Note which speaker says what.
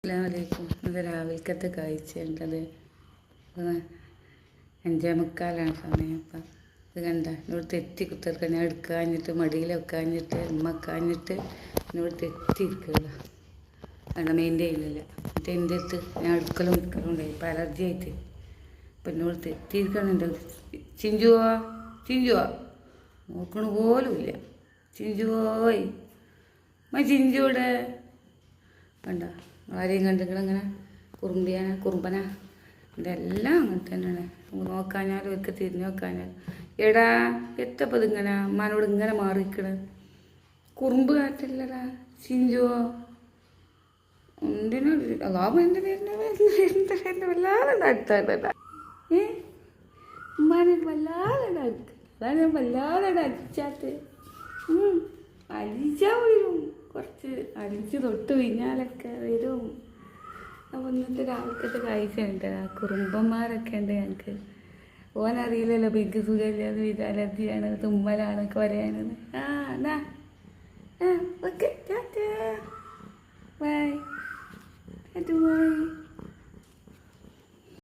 Speaker 1: അസ്സലാമലൈക്കും. ഇത് രാവിലത്തെ കാഴ്ചയുണ്ടത്. 5:45 സമയം. അപ്പം ഇത് കണ്ട എന്നോട് തെറ്റി കുത്തിർക്കുക. ഞാൻ എടുക്കാഞ്ഞിട്ട് മടിയിൽ വെക്കാഞ്ഞിട്ട് ഉമ്മക്കാഞ്ഞിട്ട് എന്നോട് തെറ്റിയിരിക്കുക. അവിടെ മെയിൻ്റെ ചെയ്യുന്നില്ല. എന്നിട്ട് എൻ്റെ അടുത്ത് ഞാൻ എടുക്കലും ഉണ്ടായി. ഇപ്പം അലർജി ആയിട്ട് അപ്പം എന്നോട് തെറ്റിയിരിക്കണം. എൻ്റെ ചിഞ്ചുവാ നോക്കണ പോലുമില്ല. ചിഞ്ചുപോയി ചിഞ്ചൂടെ കണ്ട ആരെയും കണ്ടിങ്ങനെ കുറുമ്പനാ ഇതെല്ലാം അങ്ങനെ തന്നെയാണ്. നോക്കാഞ്ഞാലും ഒക്കെ തിരിഞ്ഞു നോക്കാഞ്ഞാൽ എടാ എത്തപ്പത് ഇങ്ങനെ അമ്മാനോട് ഇങ്ങനെ മാറിക്കണ് കുറുമ്പ് കാറ്റല്ലടാ ചിഞ്ചുവോ എന്തിനാ അതാവുമ്പോൾ എൻ്റെ പേരിൻ്റെ വല്ലാതെ അടുത്തായിട്ടാ ഉമ്മാനെ വല്ലാതെ അടുത്ത് അതാണ് ഞാൻ വല്ലാതെ അടിച്ചാത്ത് അലിച്ചാൽ വരും. കുറച്ച് അലിച്ച് തൊട്ട് പിന്നാലൊക്കെ വരും. അപ്പോൾ ഇന്നത്തെ രാവിലത്തെ കാഴ്ചയുണ്ട്. ആ കുറുമ്പന്മാരൊക്കെ ഉണ്ട് ഞങ്ങൾക്ക്. ഓനറിയില്ലല്ലോ എനിക്ക് സുഖമില്ലാതെ അലർജിയാണ് തുമ്മലാണ് കൊരയാണെന്ന്. എന്നാ ഓക്കെ ടാറ്റാ.